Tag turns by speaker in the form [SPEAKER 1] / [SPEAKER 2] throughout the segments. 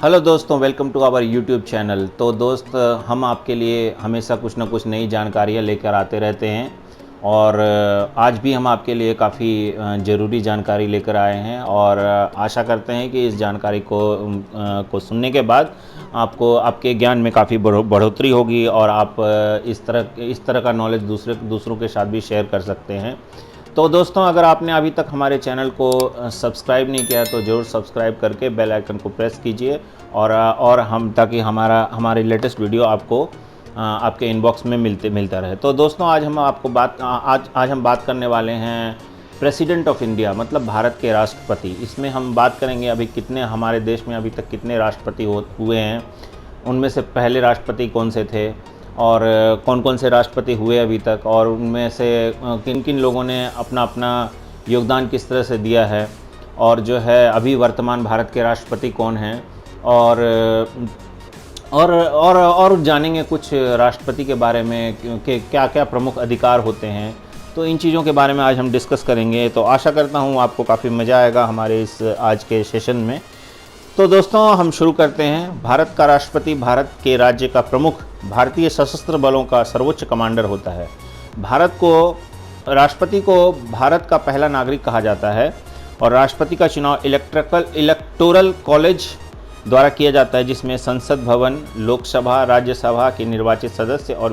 [SPEAKER 1] Hello दोस्तों, welcome to our YouTube channel. तो दोस्त, हम आपके लिए हमेशा कुछ ना कुछ नई जानकारियाँ लेकर आते रहते हैं और आज भी हम आपके लिए काफ़ी ज़रूरी जानकारी लेकर आए हैं और आशा करते हैं कि इस जानकारी को सुनने के बाद आपको आपके ज्ञान में काफ़ी बढ़ोतरी होगी और आप इस तरह का नॉलेज दूसरों के साथ भी शेयर कर सकते हैं। तो दोस्तों, अगर आपने अभी तक हमारे चैनल को सब्सक्राइब नहीं किया तो ज़रूर सब्सक्राइब करके बेल आइकन को प्रेस कीजिए और हम ताकि हमारे लेटेस्ट वीडियो आपको आपके इनबॉक्स में मिलता रहे। तो दोस्तों, आज हम बात करने वाले हैं प्रेसिडेंट ऑफ इंडिया, मतलब भारत के राष्ट्रपति। इसमें हम बात करेंगे अभी हमारे देश में अभी तक कितने राष्ट्रपति हुए हैं, उनमें से पहले राष्ट्रपति कौन से थे और कौन कौन से राष्ट्रपति हुए अभी तक, और उनमें से किन किन लोगों ने अपना अपना योगदान किस तरह से दिया है, और जो है अभी वर्तमान भारत के राष्ट्रपति कौन हैं, और जानेंगे कुछ राष्ट्रपति के बारे में कि क्या क्या प्रमुख अधिकार होते हैं। तो इन चीज़ों के बारे में आज हम डिस्कस करेंगे। तो आशा करता हूँ आपको काफ़ी मज़ा आएगा हमारे इस आज के सेशन में। तो दोस्तों, हम शुरू करते हैं। भारत का राष्ट्रपति भारत के राज्य का प्रमुख भारतीय सशस्त्र बलों का सर्वोच्च कमांडर होता है। राष्ट्रपति को भारत का पहला नागरिक कहा जाता है और राष्ट्रपति का चुनाव इलेक्टोरल कॉलेज द्वारा किया जाता है, जिसमें संसद भवन, लोकसभा, राज्यसभा के निर्वाचित सदस्य और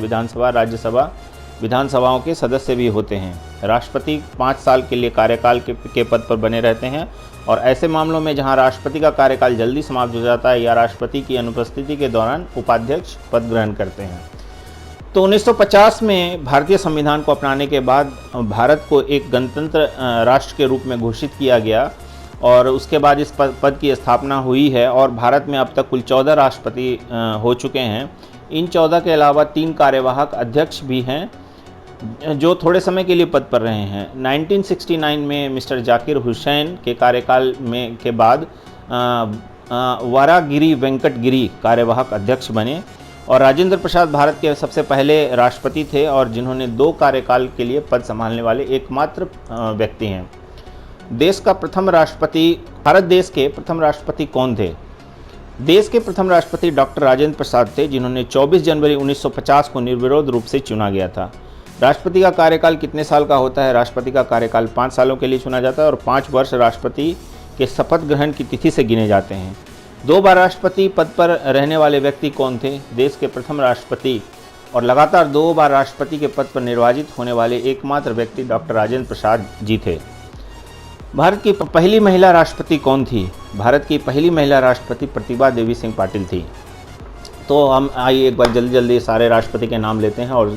[SPEAKER 1] विधानसभाओं के सदस्य भी होते हैं। राष्ट्रपति 5 साल के लिए कार्यकाल के पद पर बने रहते हैं और ऐसे मामलों में जहां राष्ट्रपति का कार्यकाल जल्दी समाप्त हो जाता है या राष्ट्रपति की अनुपस्थिति के दौरान उपाध्यक्ष पद ग्रहण करते हैं। तो 1950 में भारतीय संविधान को अपनाने के बाद भारत को एक गणतंत्र राष्ट्र के रूप में घोषित किया गया और उसके बाद इस पद की स्थापना हुई है और भारत में अब तक कुल 14 राष्ट्रपति हो चुके हैं। इन 14 के अलावा 3 कार्यवाहक अध्यक्ष भी हैं जो थोड़े समय के लिए पद पर रहे हैं। 1969 में मिस्टर जाकिर हुसैन के कार्यकाल के बाद वारागिरी वेंकट गिरी कार्यवाहक अध्यक्ष बने और राजेंद्र प्रसाद भारत के सबसे पहले राष्ट्रपति थे और जिन्होंने 2 कार्यकाल के लिए पद संभालने वाले एकमात्र व्यक्ति हैं। भारत देश के प्रथम राष्ट्रपति कौन थे? देश के प्रथम राष्ट्रपति डॉक्टर राजेंद्र प्रसाद थे, जिन्होंने 24 जनवरी 1950 को निर्विरोध रूप से चुना गया था। राष्ट्रपति का कार्यकाल कितने साल का होता है? राष्ट्रपति का कार्यकाल 5 सालों के लिए चुना जाता है और 5 वर्ष राष्ट्रपति के शपथ ग्रहण की तिथि से गिने जाते हैं। 2 बार राष्ट्रपति पद पर रहने वाले व्यक्ति कौन थे? देश के प्रथम राष्ट्रपति और लगातार 2 बार राष्ट्रपति के पद पर निर्वाचित होने वाले एकमात्र व्यक्ति डॉक्टर राजेंद्र प्रसाद जी थे। भारत की पहली महिला राष्ट्रपति कौन थी? भारत की पहली महिला राष्ट्रपति प्रतिभा देवी सिंह पाटिल थी। तो हम आइए एक बार जल्दी सारे राष्ट्रपति के नाम लेते हैं और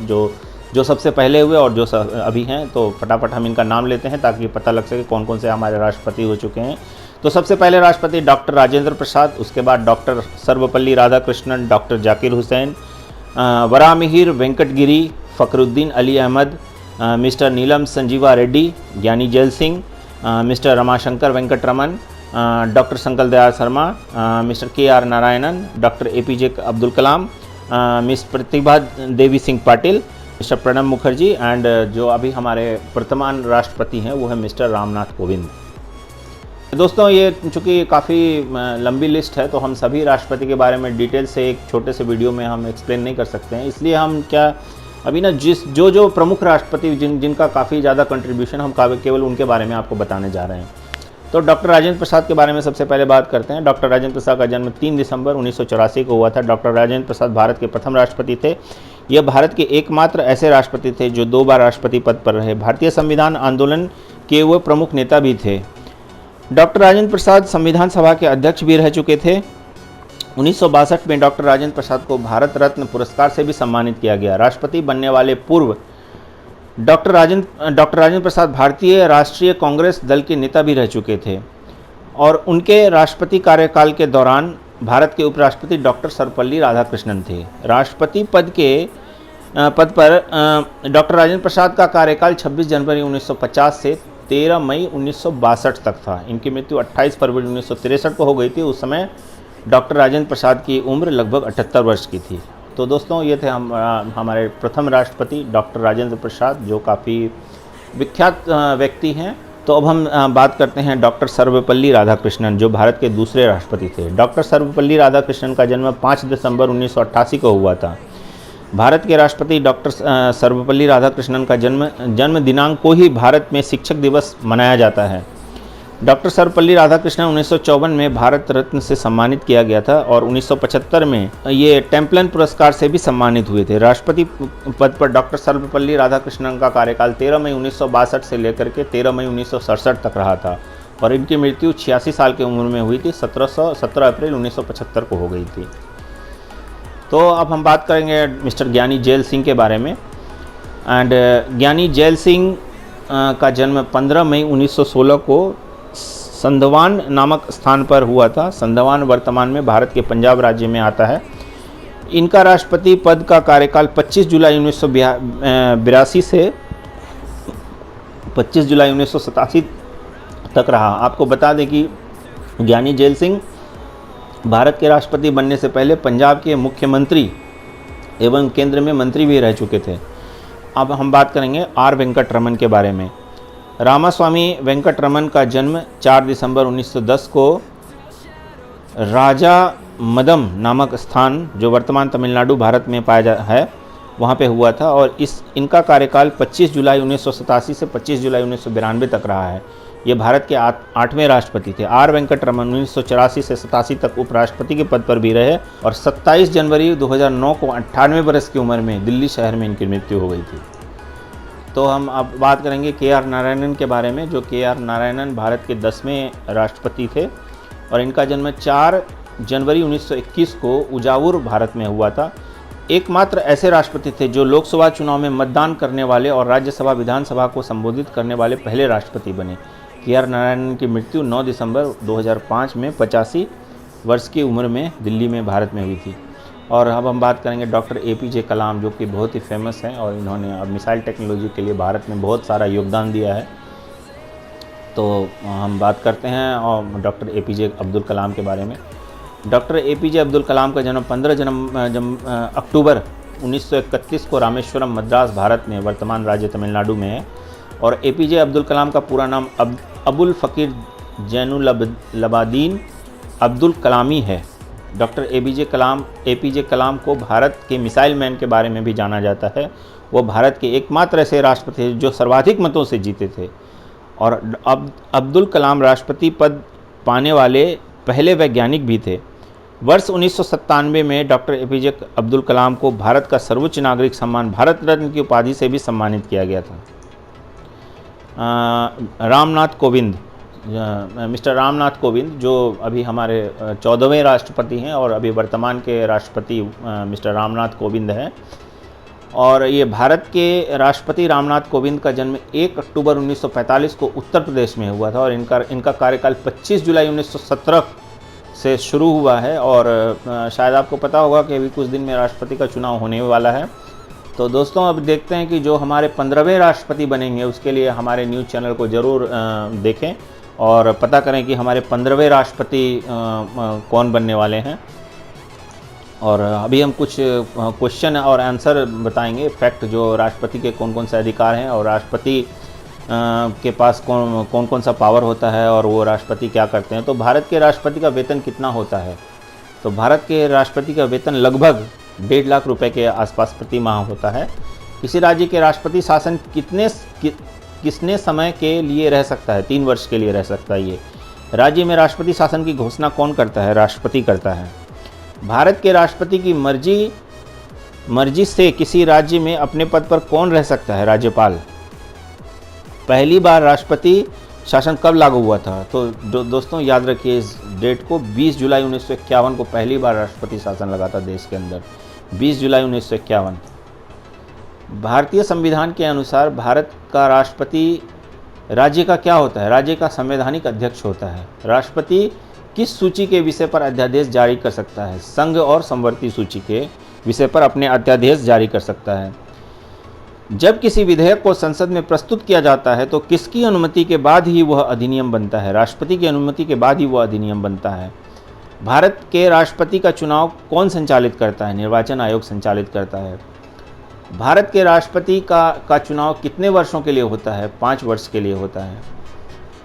[SPEAKER 1] जो सबसे पहले हुए और जो अभी हैं, तो फटाफट हम इनका नाम लेते हैं ताकि पता लग सके कौन कौन से हमारे राष्ट्रपति हो चुके हैं। तो सबसे पहले राष्ट्रपति डॉक्टर राजेंद्र प्रसाद, उसके बाद doctor Sarvepalli Radhakrishnan, doctor Zakir Hussain, Varahagiri Venkatagiri, Fakhruddin Ali Ahmed, mister Neelam Sanjiva Reddy, Giani Zail Singh, mister Ramashankar Venkataraman, doctor Shankar Dayal Sharma, mister KR Narayanan, doctor APJ Abdul Kalam, miss Pratibha Devi Singh Patil, mister Pranab Mukherjee and जो अभी हमारे वर्तमान राष्ट्रपति हैं वो है मिस्टर रामनाथ कोविंद। दोस्तों, ये चूँकि काफ़ी लंबी लिस्ट है तो हम सभी राष्ट्रपति के बारे में डिटेल से एक छोटे से वीडियो में हम एक्सप्लेन नहीं कर सकते हैं, इसलिए हम अभी ना जो प्रमुख राष्ट्रपति जिनका काफ़ी ज़्यादा कंट्रीब्यूशन, हम केवल उनके बारे में आपको बताने जा रहे हैं। तो डॉक्टर राजेंद्र प्रसाद के बारे में सबसे पहले बात करते हैं। डॉक्टर राजेंद्र प्रसाद का जन्म 3 दिसंबर 1984 को हुआ था। डॉक्टर राजेंद्र प्रसाद भारत के प्रथम राष्ट्रपति थे। यह भारत के एकमात्र ऐसे राष्ट्रपति थे जो 2 बार राष्ट्रपति पद पर रहे। भारतीय संविधान आंदोलन के वो प्रमुख नेता भी थे। डॉक्टर राजेंद्र प्रसाद संविधान सभा के अध्यक्ष भी रह चुके थे। 1962 में डॉक्टर राजेंद्र प्रसाद को भारत रत्न पुरस्कार से भी सम्मानित किया गया। राष्ट्रपति बनने वाले पूर्व डॉक्टर राजेंद्र प्रसाद भारतीय राष्ट्रीय कांग्रेस दल के नेता भी रह चुके थे और उनके राष्ट्रपति कार्यकाल के दौरान भारत के उपराष्ट्रपति डॉक्टर सर्वपल्ली राधाकृष्णन थे। राष्ट्रपति पद पर डॉक्टर राजेंद्र प्रसाद का कार्यकाल 26 जनवरी 1950 से 13 मई 1962 तक था। इनकी मृत्यु 28 फरवरी 1963 को हो गई थी। उस समय डॉक्टर राजेंद्र प्रसाद की उम्र लगभग 78 वर्ष की थी। तो दोस्तों, ये थे हमारे प्रथम राष्ट्रपति डॉक्टर राजेंद्र प्रसाद, जो काफ़ी विख्यात व्यक्ति हैं तो अब हम बात करते हैं डॉक्टर सर्वपल्ली राधाकृष्णन, जो भारत के दूसरे राष्ट्रपति थे। डॉक्टर सर्वपल्ली राधाकृष्णन का जन्म 5 दिसंबर 1988 को हुआ था। भारत के राष्ट्रपति डॉक्टर सर्वपल्ली राधाकृष्णन का जन्म दिनांक को ही भारत में शिक्षक दिवस मनाया जाता है। डॉक्टर सर्वपल्ली राधाकृष्णन 1954 में भारत रत्न से सम्मानित किया गया था और 1975 में ये टेम्पलन पुरस्कार से भी सम्मानित हुए थे। राष्ट्रपति पद पर डॉक्टर सर्वपल्ली राधाकृष्णन का कार्यकाल 13 मई 1962 से लेकर के 13 मई 1967 तक रहा था और इनकी मृत्यु 86 साल की उम्र में हुई थी। 17 अप्रैल 1975 को हो गई थी। तो अब हम बात करेंगे मिस्टर ज्ञानी जैल सिंह के बारे में। एंड ज्ञानी जैल सिंह का जन्म 15 मई 1916 को संधवान नामक स्थान पर हुआ था। संधवान वर्तमान में भारत के पंजाब राज्य में आता है। इनका राष्ट्रपति पद का कार्यकाल 25 जुलाई 1982 से 25 जुलाई 1987 तक रहा। आपको बता दें कि ज्ञानी जैल सिंह भारत के राष्ट्रपति बनने से पहले पंजाब के मुख्यमंत्री एवं केंद्र में मंत्री भी रह चुके थे। अब हम बात करेंगे आर वेंकट रमन के बारे में। रामास्वामी वेंकट रमन का जन्म 4 दिसंबर 1910 को राजा मदम नामक स्थान, जो वर्तमान तमिलनाडु भारत में पाया है, वहाँ पे हुआ था और इनका कार्यकाल 25 जुलाई 1987 से 25 जुलाई 1992 तक रहा है। ये भारत के 8वें राष्ट्रपति थे। आर वेंकट रमन 1984 से 87 तक उपराष्ट्रपति के पद पर भी रहे और 27 जनवरी 2009 को 98 वर्ष की उम्र में दिल्ली शहर में इनकी मृत्यु हो गई थी। तो हम अब बात करेंगे के आर नारायणन के बारे में, जो के आर नारायणन भारत के 10वें राष्ट्रपति थे और इनका जन्म 4 जनवरी 1921 को उजावुर भारत में हुआ था। एकमात्र ऐसे राष्ट्रपति थे जो लोकसभा चुनाव में मतदान करने वाले और राज्यसभा विधानसभा को संबोधित करने वाले पहले राष्ट्रपति बने। के आर नारायणन की मृत्यु 9 दिसंबर 2005 में 85 वर्ष की उम्र में दिल्ली में भारत में हुई थी। और अब हम बात करेंगे डॉक्टर APJ कलाम, जो कि बहुत ही फेमस हैं और इन्होंने अब मिसाइल टेक्नोलॉजी के लिए भारत में बहुत सारा योगदान दिया है। तो हम बात करते हैं और डॉक्टर APJ अब्दुल कलाम के बारे में। डॉक्टर APJ अब्दुल कलाम का जन्म 15 अक्टूबर 1931 को रामेश्वरम, मद्रास, भारत में, वर्तमान राज्य तमिलनाडु में है। और APJ अब्दुल कलाम का पूरा नाम अबुल फ़कीर जैनुलब्दीन अब्दुल कलामी है। डॉक्टर APJ कलाम को भारत के मिसाइल मैन के बारे में भी जाना जाता है। वो भारत के एकमात्र ऐसे राष्ट्रपति थे जो सर्वाधिक मतों से जीते थे और अब्दुल कलाम राष्ट्रपति पद पाने वाले पहले वैज्ञानिक भी थे। वर्ष 1997 में डॉक्टर APJ अब्दुल कलाम को भारत का सर्वोच्च नागरिक सम्मान भारत रत्न की उपाधि से भी सम्मानित किया गया था। रामनाथ कोविंद, मिस्टर रामनाथ कोविंद, जो अभी हमारे 14वें राष्ट्रपति हैं और अभी वर्तमान के राष्ट्रपति मिस्टर रामनाथ कोविंद हैं। और ये भारत के राष्ट्रपति रामनाथ कोविंद का जन्म 1 अक्टूबर 1945 को उत्तर प्रदेश में हुआ था और इनका कार्यकाल 25 जुलाई 1917 से शुरू हुआ है। और शायद आपको पता होगा कि अभी कुछ दिन में राष्ट्रपति का चुनाव होने वाला है। तो दोस्तों, अब देखते हैं कि जो हमारे 15वें राष्ट्रपति बनेंगे उसके लिए हमारे न्यूज़ चैनल को ज़रूर देखें और पता करें कि हमारे 15वें राष्ट्रपति कौन बनने वाले हैं। और अभी हम कुछ क्वेश्चन और आंसर बताएंगे, फैक्ट, जो राष्ट्रपति के कौन कौन से अधिकार हैं और राष्ट्रपति के पास कौन कौन सा पावर होता है और वो राष्ट्रपति क्या करते हैं। तो भारत के राष्ट्रपति का वेतन कितना होता है? तो भारत के राष्ट्रपति का वेतन लगभग 1.5 लाख रुपए के आसपास प्रति माह होता है। किसी राज्य के राष्ट्रपति शासन कितने समय के लिए रह सकता है? 3 वर्ष के लिए रह सकता है। ये राज्य में राष्ट्रपति शासन की घोषणा कौन करता है? राष्ट्रपति करता है। भारत के राष्ट्रपति की मर्जी से किसी राज्य में अपने पद पर कौन रह सकता है? राज्यपाल। पहली बार राष्ट्रपति शासन कब लागू हुआ था? तो दोस्तों याद रखिए इस डेट को, 20 जुलाई 1951 को पहली बार राष्ट्रपति शासन लगा था देश के अंदर, 20 जुलाई 1951। भारतीय संविधान के अनुसार भारत का राष्ट्रपति राज्य का क्या होता है? राज्य का संवैधानिक अध्यक्ष होता है। राष्ट्रपति किस सूची के विषय पर अध्यादेश जारी कर सकता है? संघ और समवर्ती सूची के विषय पर अपने अध्यादेश जारी कर सकता है। जब किसी विधेयक को संसद में प्रस्तुत किया जाता है तो किसकी अनुमति के बाद ही वह अधिनियम बनता है? राष्ट्रपति की अनुमति के बाद ही वह अधिनियम बनता है। भारत के राष्ट्रपति का चुनाव कौन संचालित करता है? निर्वाचन आयोग संचालित करता है। भारत के राष्ट्रपति का चुनाव कितने वर्षों के लिए होता है? 5 वर्ष के लिए होता है।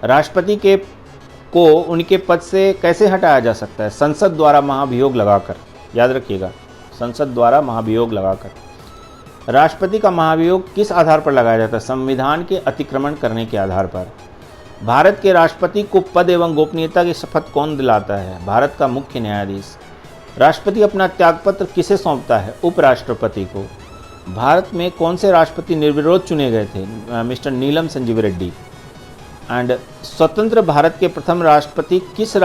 [SPEAKER 1] राष्ट्रपति को उनके पद से कैसे हटाया जा सकता है? संसद द्वारा महाभियोग लगाकर। याद रखिएगा, संसद द्वारा महाभियोग लगाकर। राष्ट्रपति का महाभियोग किस आधार पर लगाया जाता है? संविधान के अतिक्रमण करने के आधार पर। भारत के राष्ट्रपति को पद एवं गोपनीयता की शपथ कौन दिलाता है? भारत का मुख्य न्यायाधीश। राष्ट्रपति अपना त्यागपत्र किसे सौंपता है? उपराष्ट्रपति को। भारत में कौन से राष्ट्रपति निर्विरोध चुने गए थे? Mister Neelam Sanjeev Reddy. And स्वतंत्र भारत के प्रथम राष्ट्रपति किस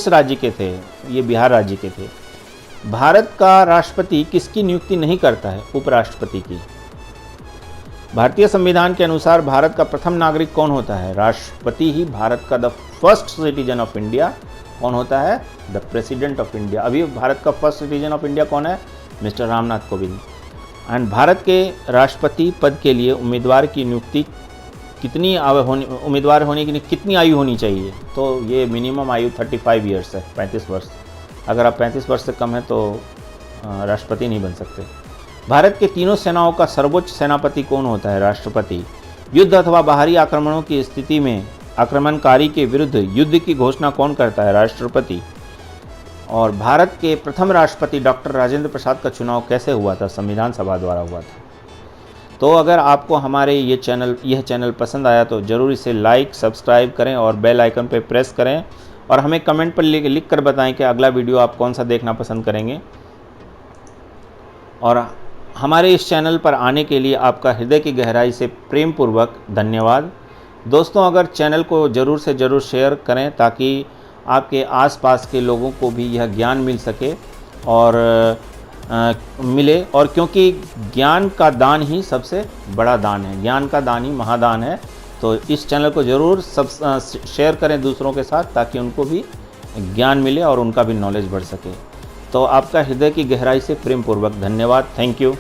[SPEAKER 1] राज्य के थे? ये बिहार राज्य के थे। भारत का राष्ट्रपति किसकी नियुक्ति नहीं करता है? उपराष्ट्रपति की। भारतीय संविधान के अनुसार भारत का प्रथम नागरिक कौन होता है? राष्ट्रपति ही भारत का the first citizen of India कौन होता है? The president of India. अभी भारत का फर्स्ट सिटीजन ऑफ इंडिया कौन है? मिस्टर रामनाथ कोविंद। एंड भारत के राष्ट्रपति पद के लिए उम्मीदवार की नियुक्ति उम्मीदवार होने के लिए कितनी आयु होनी चाहिए? तो ये मिनिमम आयु 35 ईयर्स है, 35 वर्ष। अगर आप 35 वर्ष से कम है तो राष्ट्रपति नहीं बन सकते। भारत के तीनों सेनाओं का सर्वोच्च सेनापति कौन होता है? राष्ट्रपति। युद्ध अथवा बाहरी आक्रमणों की स्थिति में आक्रमणकारी के विरुद्ध युद्ध की घोषणा कौन करता है? राष्ट्रपति। और भारत के प्रथम राष्ट्रपति डॉक्टर राजेंद्र प्रसाद का चुनाव कैसे हुआ था? संविधान सभा द्वारा हुआ था। तो अगर आपको हमारे यह चैनल पसंद आया तो ज़रूर इसे लाइक, सब्सक्राइब करें और बेल आइकन पर प्रेस करें और हमें कमेंट पर लिख कर बताएं कि अगला वीडियो आप कौन सा देखना पसंद करेंगे। और हमारे इस चैनल पर आने के लिए आपका हृदय की गहराई से प्रेम पूर्वक धन्यवाद। दोस्तों, अगर चैनल को ज़रूर से ज़रूर शेयर करें ताकि आपके आसपास के लोगों को भी यह ज्ञान मिल सके और मिले। और क्योंकि ज्ञान का दान ही सबसे बड़ा दान है, ज्ञान का दान ही महादान है। तो इस चैनल को ज़रूर शेयर करें दूसरों के साथ ताकि उनको भी ज्ञान मिले और उनका भी नॉलेज बढ़ सके। तो आपका हृदय की गहराई से प्रेम पूर्वक धन्यवाद। Thank you.